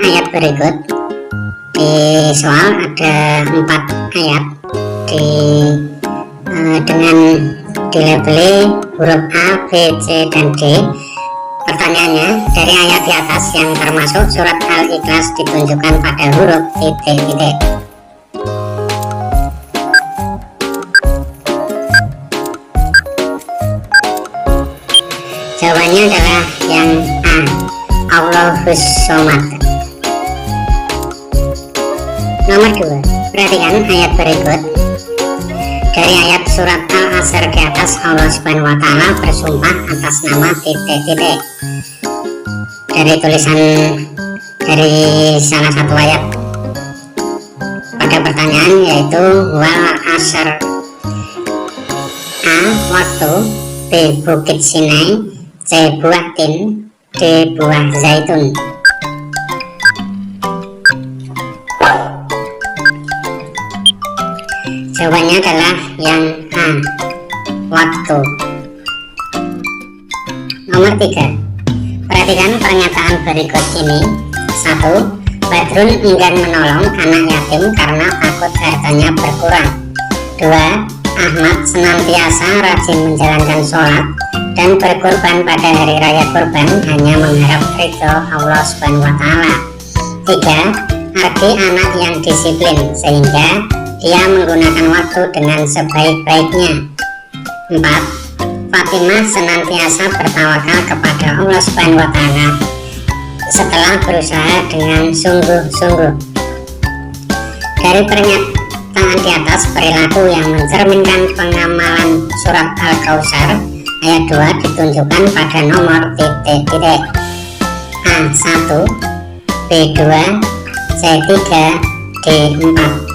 ayat berikut. Di soal ada 4 ayat dengan dilabeli huruf A, B, C, dan D. Pertanyaannya, dari ayat di atas yang termasuk surat Al-Ikhlas ditunjukkan pada huruf titik-titik. Jawabannya adalah yang A, Allahus Shomad. Nomor 2, perhatikan ayat berikut. Dari ayat surat Al-Asr di atas, Allah Subhanahu wa Ta'ala bersumpah atas nama titik-titik. Dari tulisan dari salah satu ayat pada pertanyaan, yaitu wal asr. A, waktu. B, bukit Sinai. C, buah tin. D, buah zaitun. Jawabannya adalah yang A, waktu. Nomor 3, perhatikan pernyataan berikut ini. 1. Badrun enggan menolong anak yatim karena takut hartanya berkurang. 2. Ahmad senantiasa rajin menjalankan sholat dan berkorban pada hari raya kurban hanya mengharap ridho Allah Subhanahu wa Ta'ala. 3. Ardi anak yang disiplin sehingga dia menggunakan waktu dengan sebaik-baiknya. 4. Fatimah senantiasa bertawakal kepada Allah Subhanahu wa Ta'ala setelah berusaha dengan sungguh-sungguh. Dari pernyataan di atas, perilaku yang mencerminkan pengamalan surat Al-Kautsar ayat 2 ditunjukkan pada nomor titik-titik. A, 1, B, 2, C, 3, D, 4.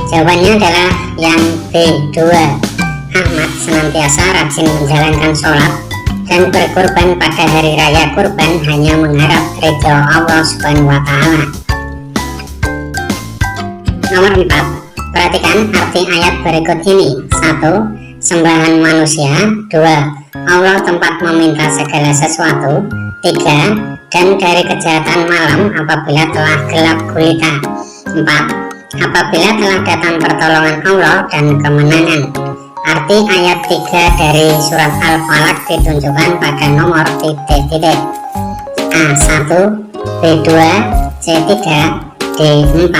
Jawabannya adalah yang B, 2. Ahmad senantiasa rajin menjalankan sholat dan berkorban pada hari raya kurban hanya mengharap ridho Allah Subhanahu wa Ta'ala. Nomor 4, perhatikan arti ayat berikut ini. 1. Sembahan manusia. 2. Allah tempat meminta segala sesuatu. 3. Dan dari kejahatan malam apabila telah gelap gulita. 4. Apabila telah datang pertolongan Allah dan kemenangan. Arti ayat 3 dari surat Al-Falaq ditunjukkan pada nomor titik-titik. A, 1, B, 2, C, 3, D, 4.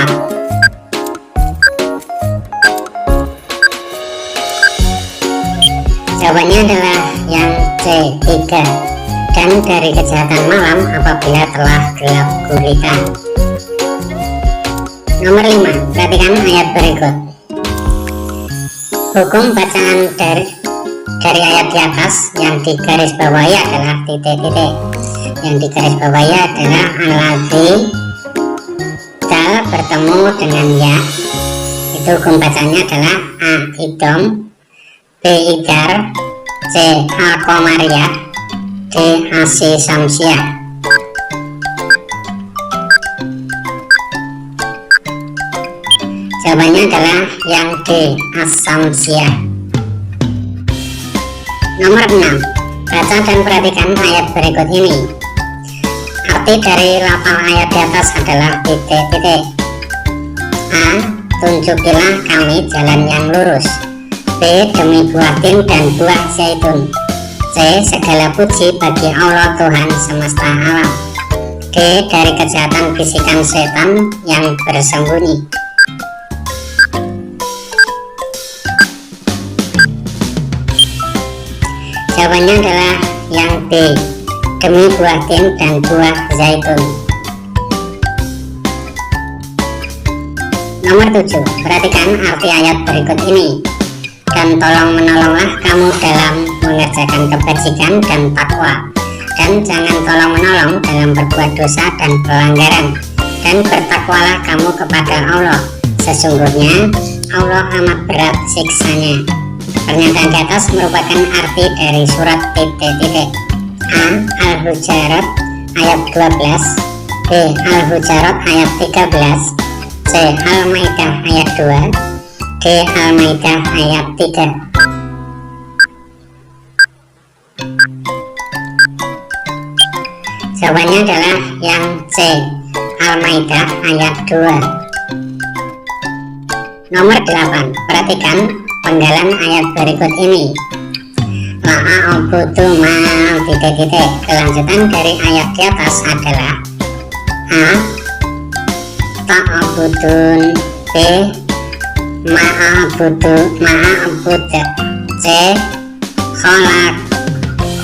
Jawabannya adalah yang C, 3. Dan dari kejahatan malam apabila telah gelap gulita. Nomor 5, perhatikan ayat berikut. Hukum bacaan dari ayat di atas yang digarisbawahi adalah titik-titik. Yang digarisbawahi adalah alladzi, dal bertemu dengan ya. Itu hukum bacanya adalah A, idom, B, idar, C, al-qamariyah, D, asi samsiyah. Jawabannya adalah yang D, as-samsiyah. Nomor 6, baca dan perhatikan ayat berikut ini. Arti dari lafal ayat di atas adalah titik-titik. A, tunjukilah kami jalan yang lurus. B, demi buah tin dan buah zaitun. C, segala puji bagi Allah Tuhan semesta alam. D, dari kejahatan bisikan setan yang bersembunyi. Jawabannya adalah yang B, demi buah tin dan buah zaitun. Nomor 7, perhatikan arti ayat berikut ini. Dan tolong menolonglah kamu dalam mengerjakan kebajikan dan takwa, dan jangan tolong menolong dalam berbuat dosa dan pelanggaran, dan bertakwalah kamu kepada Allah, sesungguhnya Allah amat berat siksanya. Pernyataan di atas merupakan arti dari surat titik-titik. A, Al-Hujarat ayat 12, B, Al-Hujarat ayat 13, C, Al-Maidah ayat 2, D, Al-Maidah ayat 3. Jawabannya adalah yang C, Al-Maidah ayat 2. Nomor 8, perhatikan penggalan ayat berikut ini. La'a'budu ma titik-titik. Kelanjutan dari ayat di atas adalah A, ta'abudun, B, ma'abudu, C,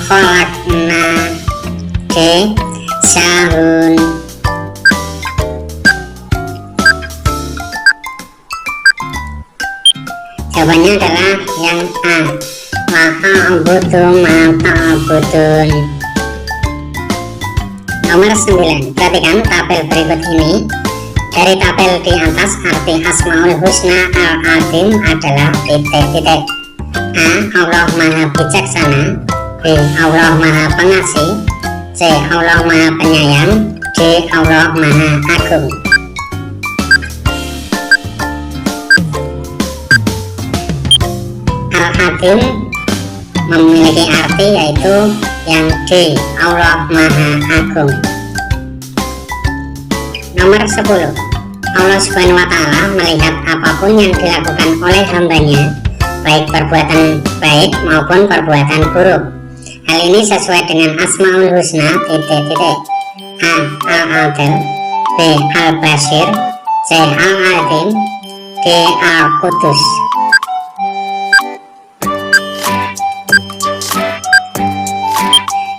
kholakna, D, syahun. Jawabannya adalah yang A, ma'abudu ma ta'abudun. Nomor 9, perhatikan tabel berikut ini. Dari tabel di atas arti Asmaul Husna Al-Azim adalah titik-titik. A, Allah Maha Bijaksana, B, Allah Maha Pengasih, C, Allah Maha Penyayang, D, Allah Maha Agung. Al-Azim memiliki arti yaitu yang D, Allah Maha Agung. Nomor 10, Allah Subhanahu wa Ta'ala melihat apapun yang dilakukan oleh hambanya, baik perbuatan baik maupun perbuatan buruk. Hal ini sesuai dengan Asmaul Husna titik-titik. A, Al-Adil, B, Al-Basir, C, Al-Azim, D, Al-Qudus.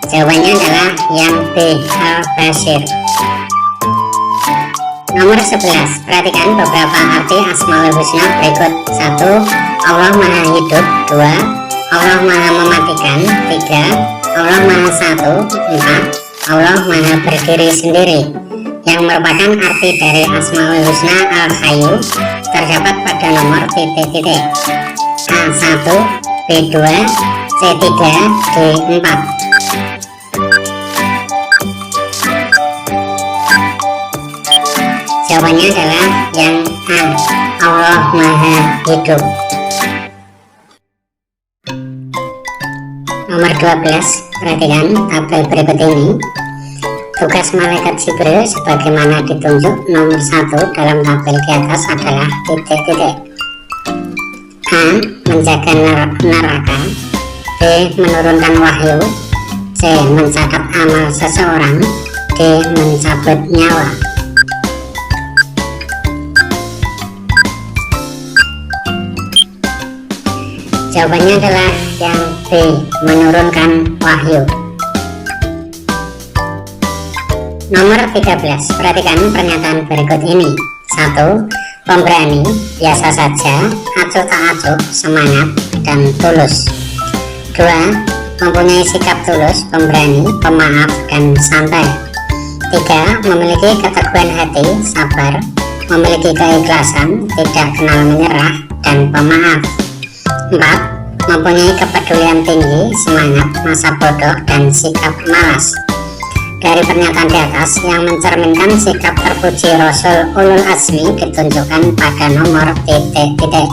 Jawabannya adalah yang B, Al-Basir. Nomor 11, perhatikan beberapa arti Asmaul Husna berikut. 1, Allah Maha Hidup. 2, Allah Maha Mematikan. 3, Allah Maha Satu. 4, Allah Maha Berdiri Sendiri. Yang merupakan arti dari Asmaul Husna Al-Hayyu terdapat pada nomor titik-titik A1, B2, C3, D4. Jawabannya adalah yang A, Allah Maha Hidup. Nomor 12, perhatikan tabel berikut ini. Tugas malaikat Jibril sebagaimana ditunjuk nomor 1 dalam tabel di atas adalah titik-titik. A, menjaga neraka, B, menurunkan wahyu, C, mencatat amal seseorang, D, mencabut nyawa. Jawabannya adalah yang B, menurunkan wahyu. Nomor 13, perhatikan pernyataan berikut ini. 1, pemberani, biasa saja, acuh tak acuh, semangat, dan tulus. 2, mempunyai sikap tulus, pemberani, pemaaf, dan santai. 3, memiliki keteguhan hati, sabar, memiliki keikhlasan, tidak kenal menyerah, dan pemaaf. 4, mempunyai kepedulian tinggi, semangat, masa bodoh, dan sikap malas. Dari pernyataan di atas yang mencerminkan sikap terpuji Rasul Ulul Azmi ditunjukkan pada nomor titik-titik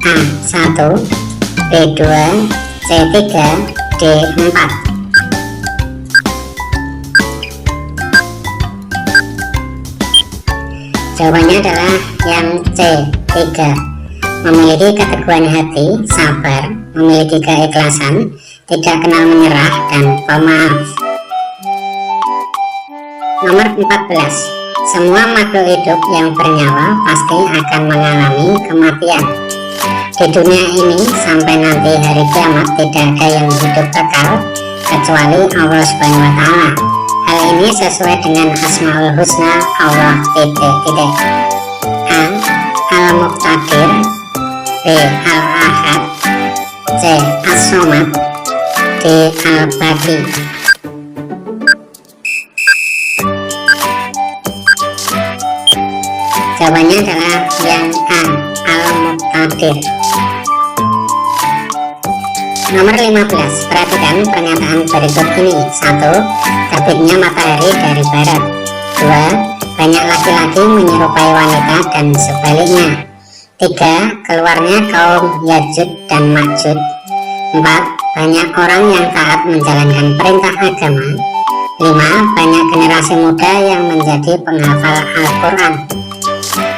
A1, B2, C3, D4. Jawabannya adalah yang C3, memiliki keteguhan hati, sabar, memiliki keikhlasan, tidak kenal menyerah, dan pemaaf. Nomor 14, semua makhluk hidup yang bernyawa pasti akan mengalami kematian. Di dunia ini sampai nanti hari kiamat tidak ada yang hidup kekal kecuali Allah Subhanahu wa Ta'ala. Hal ini sesuai dengan Asmaul Husna Allah titik-titik. A, Al-Muqtadir, B, Al-Ahad, C, As-Somad, D, Al-Baqi. Jawabannya adalah yang A, Al-Muqtadir. Nomor 15, perhatikan pernyataan berikut ini. 1, terbitnya matahari dari barat. 2, banyak laki-laki menyerupai wanita dan sebaliknya. 3, keluarnya kaum Yajud dan Majud. 4, banyak orang yang taat menjalankan perintah agama. 5. Banyak generasi muda yang menjadi penghafal Al-Quran.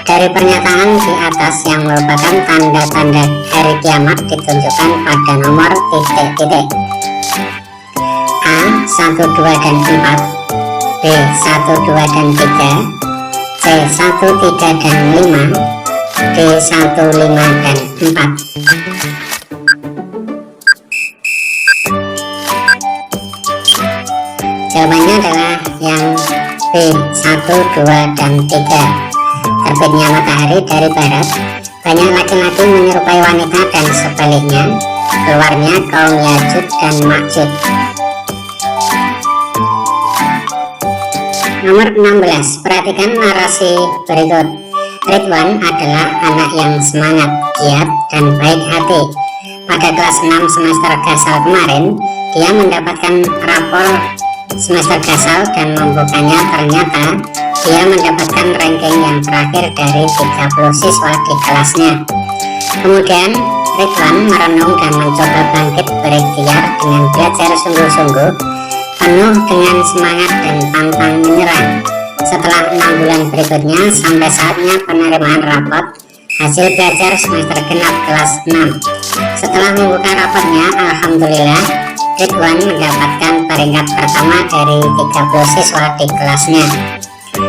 Dari pernyataan di atas yang merupakan tanda-tanda hari kiamat ditunjukkan pada nomor titik-titik. A. 1, 2, dan 4, B. 1, 2, dan 3, C. 1, 3, dan 5, D. 1, 5, dan 4. Jawabannya adalah yang B. 1, 2, dan 3. Terbitnya matahari dari barat, banyak laki-laki menyerupai wanita dan sebaliknya, keluarnya kaum Yajud dan Majud. Nomor 16. Perhatikan narasi berikut. Ridwan adalah anak yang semangat, giat, dan baik hati. Pada kelas 6 semester Gasal kemarin, dia mendapatkan rapor semester Gasal dan membukanya, ternyata dia mendapatkan ranking yang terakhir dari 30 siswa di kelasnya. Kemudian Ridwan merenung dan mencoba bangkit berikhtiar dengan belajar sungguh-sungguh, penuh dengan semangat dan pantang menyerah. Setelah 6 bulan berikutnya, sampai saatnya penerimaan rapot hasil belajar semester genap kelas 6. Setelah membuka rapotnya, alhamdulillah Ridwan mendapatkan peringkat pertama dari 30 siswa di kelasnya.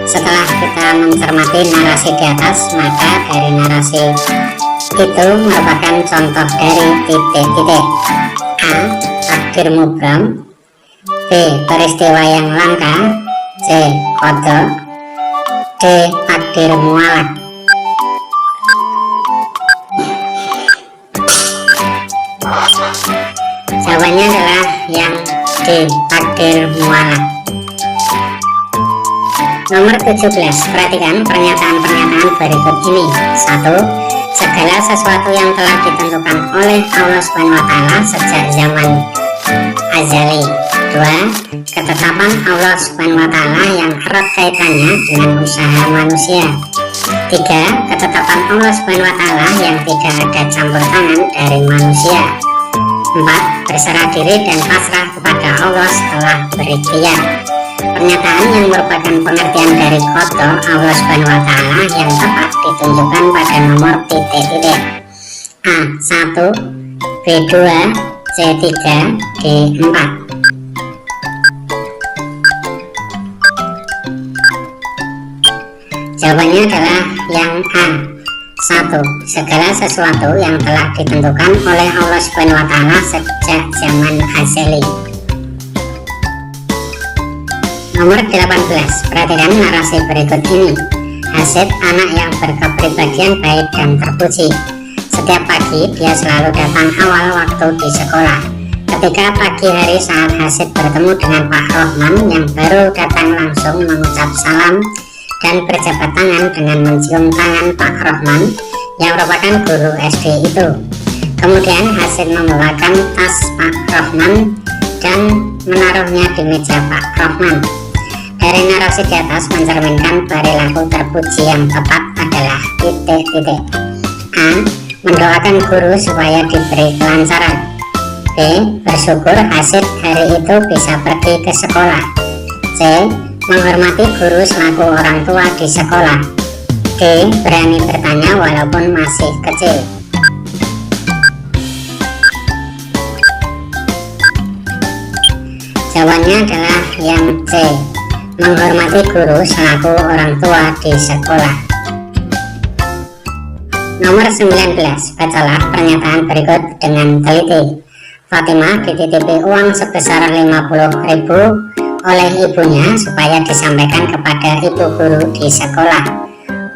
Setelah kita mencermati narasi di atas, maka dari narasi itu merupakan contoh dari titik-titik. A. Takdir mubram, B. Peristiwa yang langka, C. Qadha, D. Takdir mualak. Jawabannya adalah yang D. Takdir mualak. Nomor 17. Perhatikan pernyataan-pernyataan berikut ini. 1. Segala sesuatu yang telah ditentukan oleh Allah SWT sejak zaman azali. 2. Ketetapan Allah SWT yang erat kaitannya dengan usaha manusia. 3. Ketetapan Allah SWT yang tidak ada campur tangan dari manusia. 4. Berserah diri dan pasrah kepada Allah setelah berikhtiar. Pernyataan yang merupakan pengertian dari qadha Allah SWT yang tepat ditunjukkan pada nomor titik-titik. A. 1, B. 2, C. 3, D. 4. Jawabannya adalah yang A. 1. Segala sesuatu yang telah ditentukan oleh Allah SWT sejak zaman azali. Nomor 18. Perhatikan narasi berikut ini. Hasid anak yang berkepribadian baik dan terpuji. Setiap pagi dia selalu datang awal waktu di sekolah. Ketika pagi hari saat Hasid bertemu dengan Pak Rohman yang baru datang, langsung mengucap salam dan berjabat tangan dengan mencium tangan Pak Rohman yang merupakan guru SD itu. Kemudian Hasid membawakan tas Pak Rohman dan menaruhnya di meja Pak Rohman. Dari narasi di atas mencerminkan perilaku terpuji yang tepat adalah titik-titik. A. Mendoakan guru supaya diberi kelancaran. B. Bersyukur Hasid hari itu bisa pergi ke sekolah. C. Menghormati guru selaku orang tua di sekolah. D. Berani bertanya walaupun masih kecil. Jawabannya adalah yang C. Menghormati guru selaku orang tua di sekolah. Nomor 19. Bacalah pernyataan berikut dengan teliti. Fatimah dititipi uang sebesar 50.000 oleh ibunya supaya disampaikan kepada ibu guru di sekolah.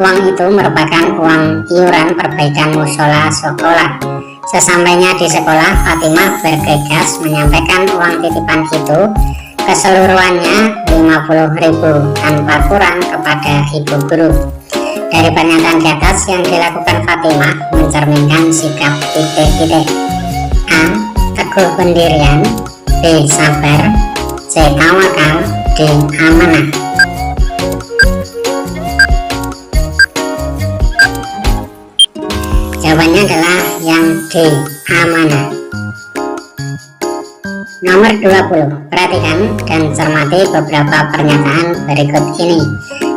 Uang itu merupakan uang iuran perbaikan musola sekolah. Sesampainya di sekolah, Fatimah bergegas menyampaikan uang titipan itu keseluruhannya 50.000 tanpa kurang kepada ibu guru. Dari pernyataan di atas yang dilakukan Fatimah mencerminkan sikap titik-titik. A. Teguh pendirian, B. Sabar, C. Tawakal, D. Amanah. Jawabannya adalah yang D. Amanah. Nomor 20. Perhatikan dan cermati beberapa pernyataan berikut ini.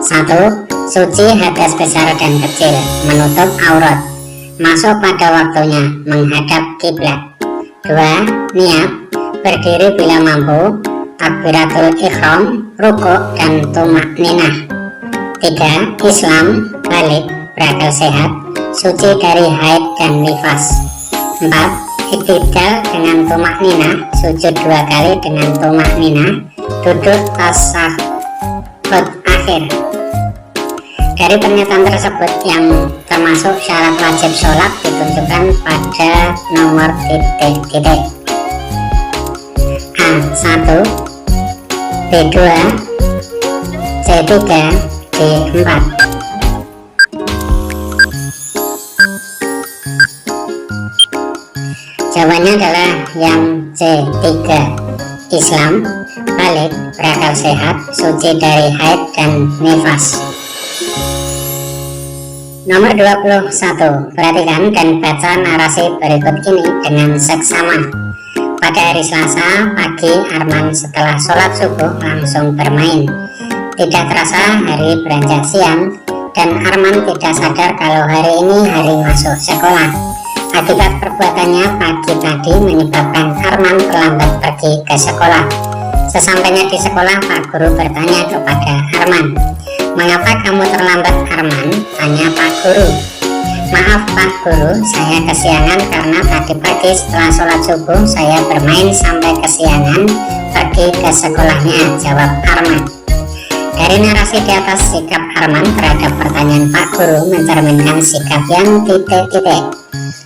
1. Suci hadas besar dan kecil, menutup aurat, masuk pada waktunya, menghadap kiblat. 2. Niat, berdiri bila mampu, takbiratul ihram, rukuk dan tumakninah. 3. Islam, balik, berakal sehat, suci dari haid dan nifas. 4. Iktidal dengan tumakninah, sujud 2 kali dengan tumakninah, duduk tasyahud akhir. Dari pernyataan tersebut yang termasuk syarat wajib sholat ditunjukkan pada nomor titik-titik. A1, B2, C3, D4. Jawabannya adalah yang C3. Islam, balik, berakal sehat, suci dari haid dan nifas. Nomor 21. Perhatikan dan baca narasi berikut ini dengan seksama. Pada hari Selasa pagi, Arman setelah sholat subuh langsung bermain. Tidak terasa hari beranjak siang dan Arman tidak sadar kalau hari ini hari masuk sekolah. Akibat perbuatannya pagi tadi menyebabkan Arman terlambat pergi ke sekolah. Sesampainya di sekolah, Pak Guru bertanya kepada Arman, "Mengapa kamu terlambat, Arman?" tanya Pak Guru. "Maaf Pak Guru, saya kesiangan karena tadi pagi setelah sholat subuh saya bermain sampai kesiangan pergi ke sekolahnya," jawab Arman. Dari narasi di atas, sikap Arman terhadap pertanyaan Pak Guru mencerminkan sikap yang titik-titik.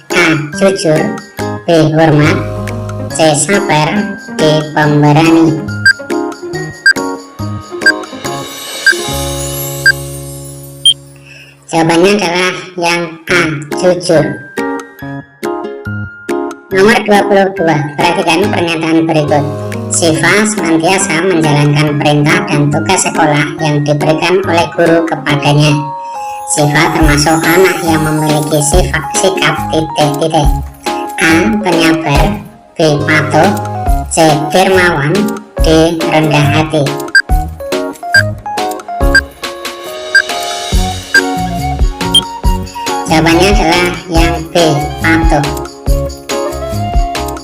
A. Jujur, B. Hormat, C. Sabar, D. Pemberani. Jawabannya adalah yang A. Jujur. Nomor 22. Perhatikan pernyataan berikut. Syifa senantiasa menjalankan perintah dan tugas sekolah yang diberikan oleh guru kepadanya. Syifa termasuk anak yang memiliki sikap titik-titik. A. Penyabar, B. Patuh, C. Dermawan, D. Rendah hati. Jawabannya adalah yang B. Patuh.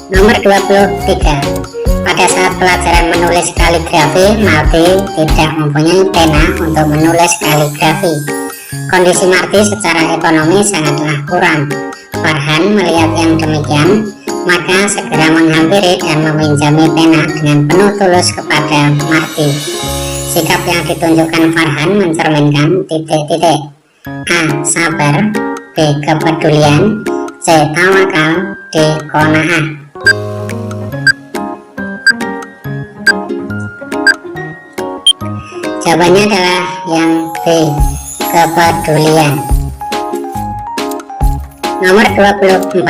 Nomor 23. Pada saat pelajaran menulis kaligrafi, Marty tidak mempunyai pena untuk menulis kaligrafi. Kondisi Marty secara ekonomi sangatlah kurang. Farhan melihat yang demikian, maka segera menghampiri dan meminjami pena dengan penuh tulus kepada Marty. Sikap yang ditunjukkan Farhan mencerminkan titik-titik. A. Sabar, B. Kepedulian, C. Tawakal, D. Qanaah. Jawabannya adalah yang B. Kepedulian. Nomor 24.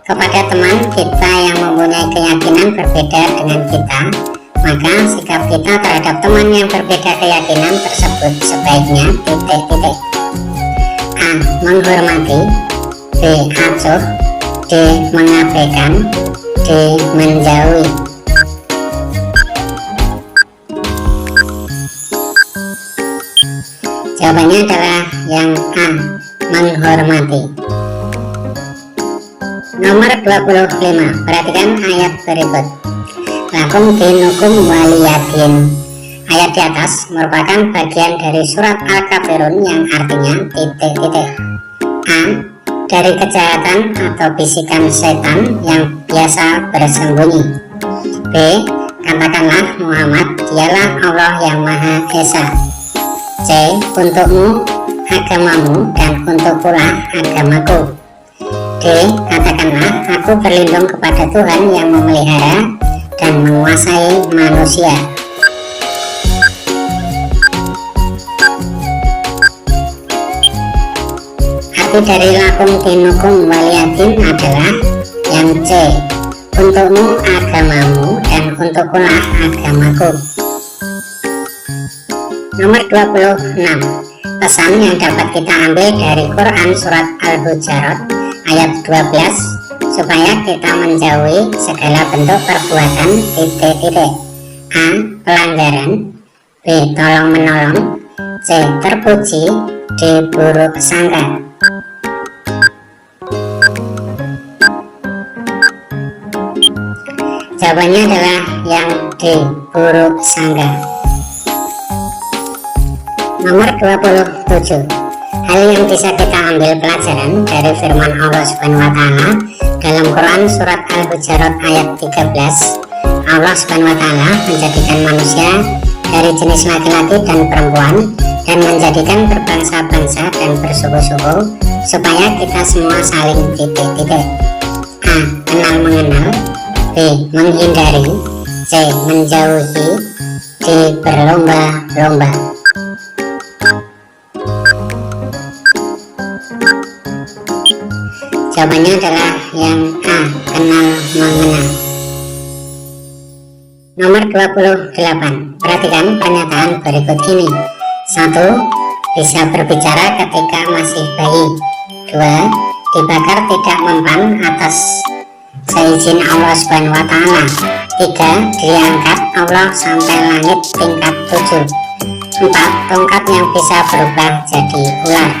Kepada teman kita yang mempunyai keyakinan berbeda dengan kita, maka sikap kita terhadap teman yang berbeda keyakinan tersebut sebaiknya titik-titik. A. Menghormati, B. Acuh, D. Mengabaikan, D. Menjauhi. Jawabannya adalah yang A. Menghormati. Nomor 25. Perhatikan ayat berikut. Lakum dinukum waliyadin. Ayat di atas merupakan bagian dari surat Al-Kafirun yang artinya titik-titik. A. Dari kejahatan atau bisikan setan yang biasa bersembunyi. B. Katakanlah Muhammad dialah Allah yang Maha Esa. C. Untukmu agamamu dan untuk pula agamaku. D. Katakanlah aku berlindung kepada Tuhan yang memelihara dan menguasai manusia. Arti dari lakum dinukum waliyadin adalah yang C. Untukmu agamamu dan untukkulah agamaku. Nomor 26. Pesan yang dapat kita ambil dari Quran surat Al-Hujurat ayat 12, supaya kita menjauhi segala bentuk perbuatan titik-titik. A. pelanggaran, B. Tolong menolong, C. Terpuji, D. Buruk sangka. Jawabannya adalah yang D. Buruk sangka. Nomor 27. Hal yang bisa kita ambil pelajaran dari firman Allah Subhanahu wa Ta'ala dalam Quran surat Al-Hujurat ayat 13. Allah Subhanahu wa Ta'ala menjadikan manusia dari jenis laki-laki dan perempuan dan menjadikan berbangsa-bangsa dan bersuku-suku supaya kita semua saling titik-titik. A. Kenal mengenal, B. Menghindari, C. Menjauhi, D. Berlomba-lomba. Jawabannya adalah yang A. Kenal mengenal. Nomor 28. Perhatikan pernyataan berikut ini. 1. Bisa berbicara ketika masih bayi. 2. Dibakar tidak mempan atas seizin Allah Subhanahu wa Ta'ala. 3. Diangkat Allah sampai langit tingkat 7. 4. Tongkat yang bisa berubah jadi ular.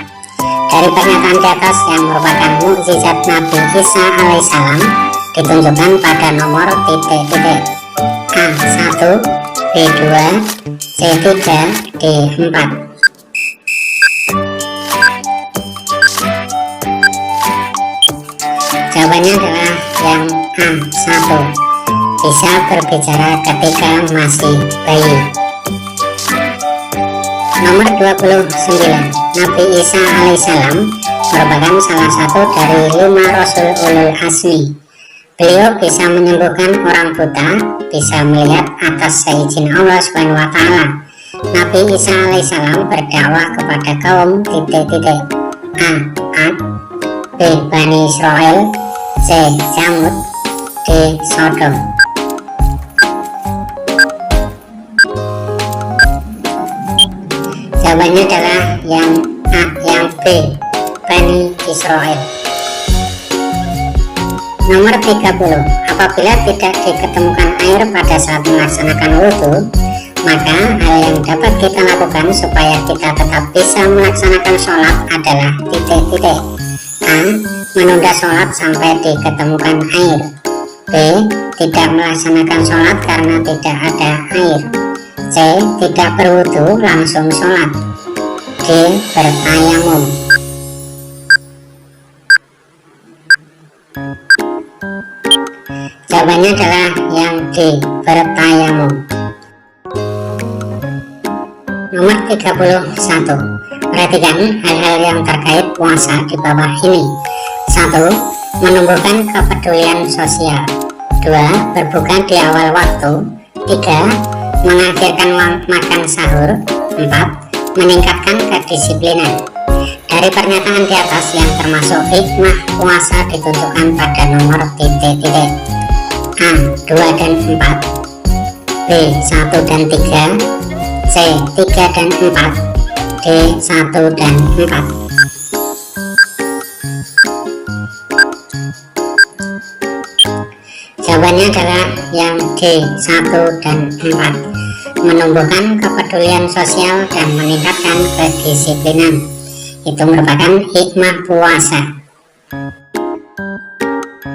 Dari pernyataan di atas yang merupakan mukjizat Nabi Isa alaihissalam ditunjukkan pada nomor titik-titik. A. 1, B. 2, C. 3, D. 4. Jawabannya adalah yang A. 1. Bisa berbicara ketika masih bayi. Nomor 29. Nabi Isa alaihissalam merupakan salah satu dari 5 Rasul Ulul Azmi. Beliau bisa menyembuhkan orang buta, bisa melihat atas seizin Allah Subhanahu wa Ta'ala. Nabi Isa alaihissalam berdakwah kepada kaum titik-titik. A. Ad, B. Bani Israel, C. Zamud, D. Sodom. Jawabannya adalah yang A, yang B. Bani Israel. Nomor 30. Apabila tidak diketemukan air pada saat melaksanakan wudhu, maka hal yang dapat kita lakukan supaya kita tetap bisa melaksanakan sholat adalah titik-titik. A. Menunda sholat sampai diketemukan air. B. Tidak melaksanakan sholat karena tidak ada air. C. Tidak berwudhu langsung sholat. D. Bertayamum. Jawabannya adalah yang D. Bertayamum. Nomor 31. Perhatikan hal-hal yang terkait puasa di bawah ini. 1. Menumbuhkan kepedulian sosial. 2. Berbuka di awal waktu. 3. Mengakhirkan makan sahur. 4. Meningkatkan kedisiplinan. Dari pernyataan di atas yang termasuk hikmah puasa ditunjukkan pada nomor titik-titik. A. 2 dan 4, B. 1 dan 3, C. 3 dan 4, D. 1 dan 4. Jawabannya adalah yang D. 1 dan 4. Menumbuhkan kepedulian sosial dan meningkatkan kedisiplinan. Itu merupakan hikmah puasa.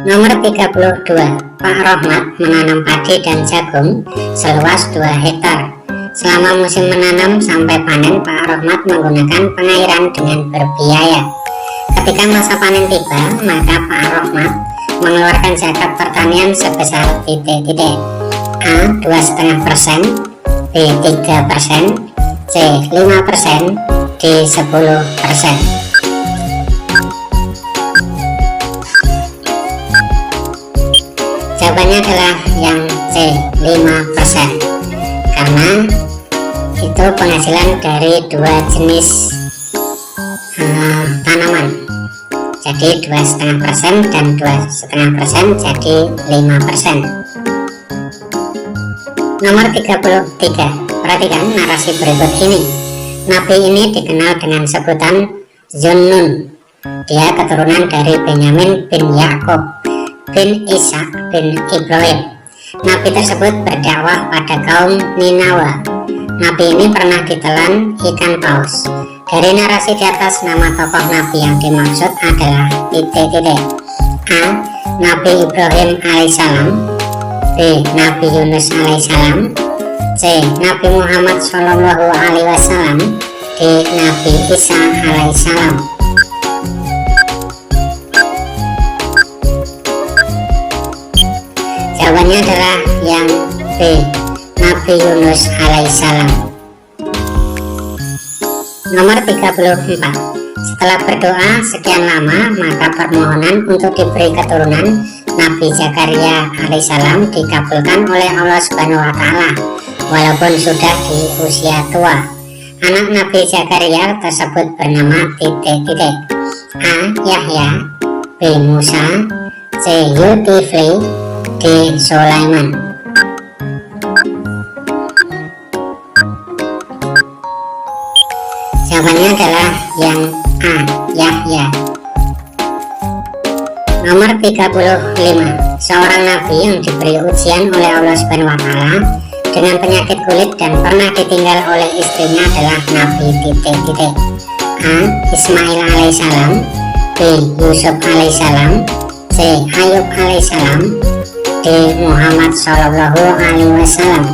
Nomor 32. Pak Rohmat menanam padi dan jagung seluas 2 hektar. Selama musim menanam sampai panen, Pak Rohmat menggunakan pengairan dengan berbiaya. Ketika masa panen tiba, maka Pak Rohmat mengeluarkan zakat pertanian sebesar titik-titik. A. 2,5%, B. 3%, C. 5%, D. 10%. Jawabannya adalah yang C. 5%, karena itu penghasilan dari 2 jenis tanaman. Jadi 2,5% dan 2,5% jadi 5%. Nomor 33. Perhatikan narasi berikut ini. Nabi ini dikenal dengan sebutan Zunnun. Dia keturunan dari Benyamin bin Yakub bin Ishak bin Ibrahim. Nabi tersebut berdakwah pada kaum Ninawa. Nabi ini pernah ditelan ikan paus. Dari narasi di atas, nama tokoh Nabi yang dimaksud adalah titik-titik. A. Nabi Ibrahim alaihissalam. B. Nabi Yunus alaihissalam. C. Nabi Muhammad Shallallahu alaihi wasallam. D. Nabi Isa alaihissalam. Jawabannya adalah yang B. Nabi Yunus alaihissalam. Nomor 34. Setelah berdoa sekian lama, maka permohonan untuk diberi keturunan Nabi Zakaria alaihissalam dikabulkan oleh Allah Subhanahu wa Ta'ala, walaupun sudah di usia tua. Anak Nabi Zakaria tersebut bernama titik-titik. A. Yahya. B. Musa. C. Zulkifli. D. Sulaiman. Jawabannya adalah yang A. Yahya. Nomor 35. Seorang nabi yang diberi ujian oleh Allah Subhanahu wa Ta'ala dengan penyakit kulit dan pernah ditinggal oleh istrinya adalah Nabi titik-titik. A. Ismail alaihissalam. B. Yusuf alaihissalam. C. Ayub alaihissalam. D. Muhammad Shallallahu alaihi wasallam.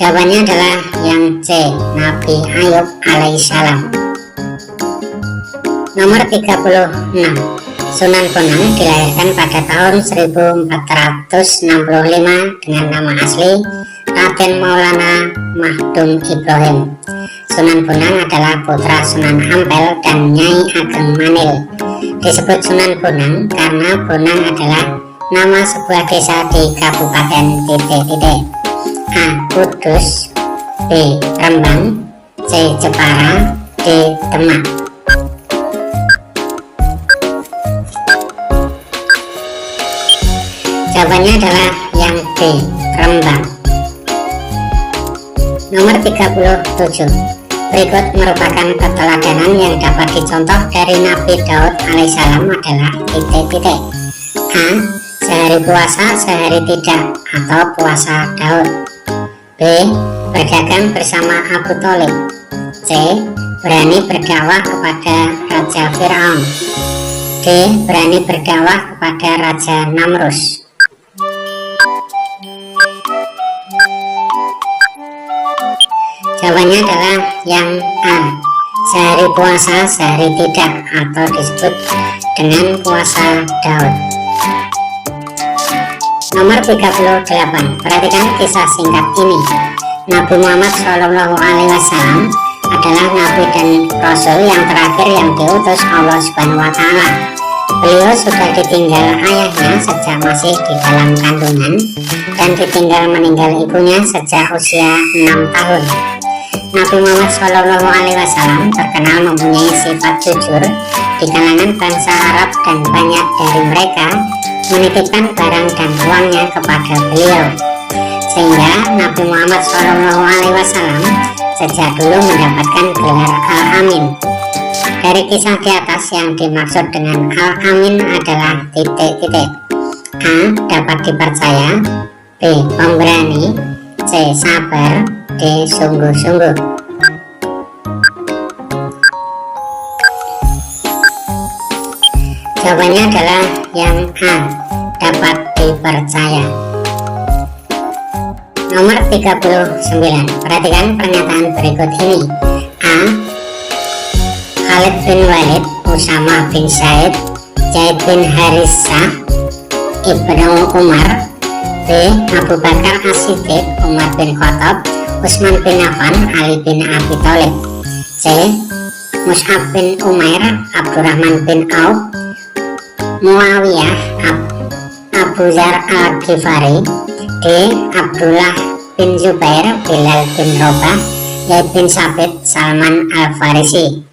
Jawabannya adalah yang C. Nabi Ayub alaihissalam. Nomor 36. Sunan Bonang dilahirkan pada tahun 1465 dengan nama asli Raden Maulana Mahdum Ibrahim. Sunan Bonang adalah putra Sunan Ampel dan Nyai Ageng Manil. Disebut Sunan Bonang karena Bonang adalah nama sebuah desa di Kabupaten titik-titik. A. Kudus. B. Rembang. C. Jepara. D. Demak. Jawabannya adalah yang B. Rembang. Nomor 37. Berikut merupakan keteladanan yang dapat dicontoh dari Nabi Daud alaihissalam adalah titik-titik. A. Sehari puasa, sehari tidak, atau puasa Daud. B. Berdagang bersama Abu Thalib. C. Berani berdakwah kepada Raja Fir'aun. D. Berani berdakwah kepada Raja Namrus. Jawabannya adalah yang A. Sehari puasa, sehari tidak, atau disebut dengan puasa Daud. Nomor 38. Perhatikan kisah singkat ini. Nabi Muhammad Shallallahu alaihi wasallam adalah nabi dan rasul yang terakhir yang diutus Allah Subhanahu wa Ta'ala. Beliau sudah ditinggal ayahnya sejak masih di dalam kandungan dan ditinggal meninggal ibunya sejak usia 6 tahun. Nabi Muhammad Shallallahu alaihi wasallam terkenal mempunyai sifat jujur di kalangan bangsa Arab dan banyak dari mereka menitipkan barang dan uangnya kepada beliau, sehingga Nabi Muhammad SAW sejak dulu mendapatkan gelar Al-Amin. Dari kisah di atas, yang dimaksud dengan Al-Amin adalah titik-titik. A. Dapat dipercaya. B. Pemberani. C. Sabar. D. Sungguh-sungguh. Jawabannya adalah yang A. Dapat dipercaya. Nomor 39. Perhatikan pernyataan berikut ini. A. Khalid bin Walid, Usama bin Zaid, Zaid bin Harithah, Ibnu Umar. B. Abu Bakar As-Siddiq, Umar bin Khattab, Utsman bin Affan, Ali bin Abi Thalib. C. Mus'ab bin Umair, Abdurrahman bin Auf, Muawiyah, Abu Dzar al-Ghifari. D. Abdullah bin Zubair, Bilal bin Rabah, Zaid bin Sabit, Salman al-Farisi.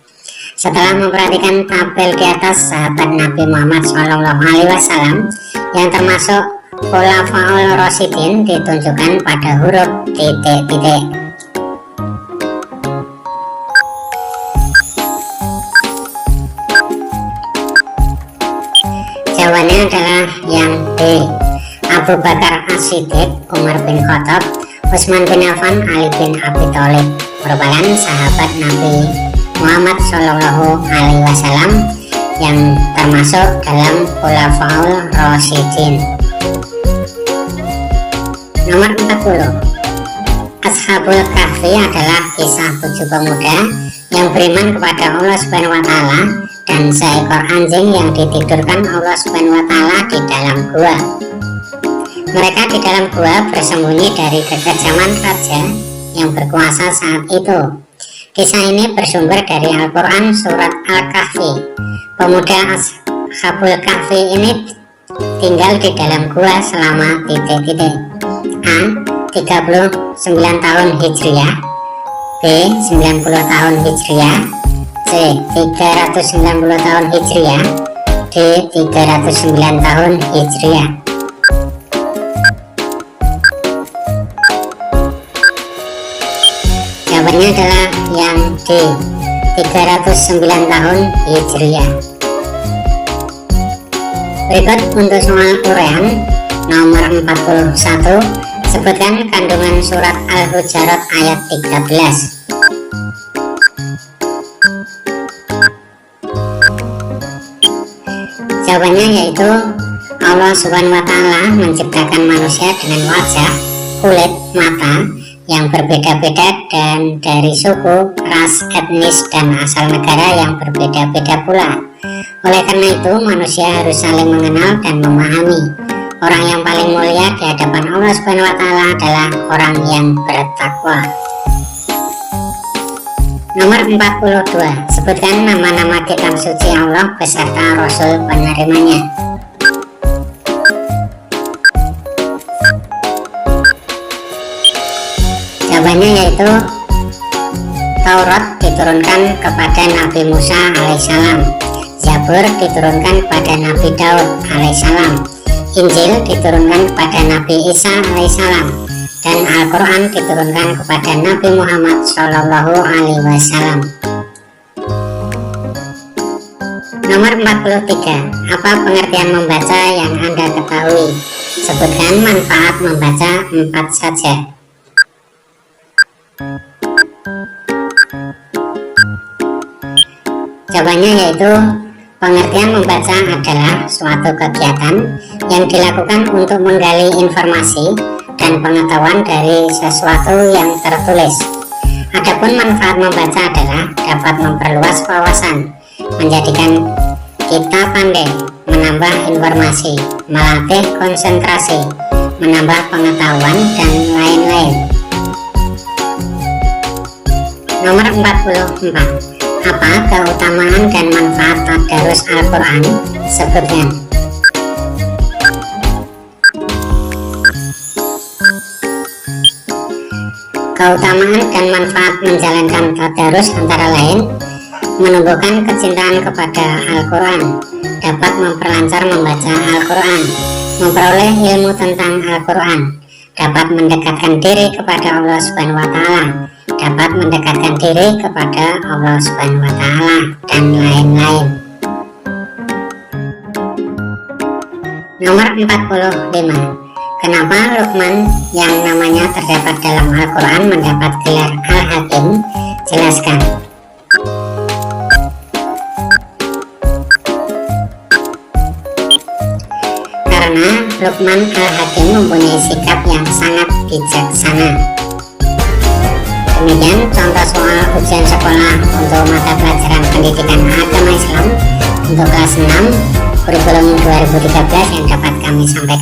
Setelah memperhatikan tabel di atas, sahabat Nabi Muhammad SAW yang termasuk Khulafaul Rasyidin ditunjukkan pada huruf titik-titik. Jawabannya adalah yang B. Abu Bakar As-Siddiq, Umar bin Khattab, Utsman bin Affan, Ali bin Abi Thalib merupakan sahabat Nabi Muhammad Shallallahu Alaihi Wasallam yang termasuk dalam Khulafaul Rasyidin. Nomor 40. Ashabul Kahfi adalah kisah 7 pemuda yang beriman kepada Allah Subhanahu wa Ta'ala dan seekor anjing yang ditidurkan Allah Subhanahu wa Ta'ala di dalam gua. Mereka di dalam gua bersembunyi dari kekejaman raja yang berkuasa saat itu. Kisah ini bersumber dari Al-Quran surat Al-Kahfi. Pemuda Ashabul Kahfi ini tinggal di dalam gua selama titik-titik. A. 39 tahun Hijriah, B. 90 tahun Hijriah, C. 390 tahun Hijriah, D. 309 tahun Hijriah. Jawabannya adalah yang D. 309 tahun Hijriah. Berikut untuk soal uraian nomor 41. Sebutkan kandungan surat Al-Hujurat ayat 13. Jawabannya yaitu Allah Subhanahu wa Ta'ala menciptakan manusia dengan wajah, kulit, mata yang berbeda-beda dan dari suku, ras, etnis, dan asal negara yang berbeda-beda pula. Oleh karena itu, manusia harus saling mengenal dan memahami. Orang yang paling mulia di hadapan Allah Subhanahu wa Ta'ala adalah orang yang bertakwa. Nomor 42. Sebutkan nama-nama kitab suci Allah beserta Rasul penerimanya. Jawabannya yaitu Taurat diturunkan kepada Nabi Musa alaihissalam, Zabur diturunkan kepada Nabi Daud alaihissalam, Injil diturunkan kepada Nabi Isa alaihissalam, dan Al-Quran diturunkan kepada Nabi Muhammad Shallallahu Alaihi Wasallam. Nomor 43. Apa pengertian membaca yang Anda ketahui? Sebutkan manfaat membaca 4 saja. Jawabannya yaitu pengertian membaca adalah suatu kegiatan yang dilakukan untuk menggali informasi dan pengetahuan dari sesuatu yang tertulis. Adapun manfaat membaca adalah dapat memperluas wawasan, menjadikan kita pandai, menambah informasi, melatih konsentrasi, menambah pengetahuan, dan lain-lain. Nomor 44. Apa keutamaan dan manfaat tadarus Al-Quran? Sebutkan. Keutamaan dan manfaat menjalankan tadarus antara lain menumbuhkan kecintaan kepada Al-Quran, dapat memperlancar membaca Al-Quran, memperoleh ilmu tentang Al-Quran, dapat mendekatkan diri kepada Allah Subhanahu wa Ta'ala, dapat mendekatkan diri kepada Allah Subhanahu wa Ta'ala, dan lain-lain. Nomor 45. Kenapa Luqman yang namanya terdapat dalam Al-Quran mendapat gelar Al-Hakim? Jelaskan. Karena Luqman Al-Hakim mempunyai sikap yang sangat bijaksana. Demikian contoh soal ujian sekolah untuk mata pelajaran pendidikan agama Islam untuk kelas 6 kurikulum 2013 yang dapat kami sampaikan.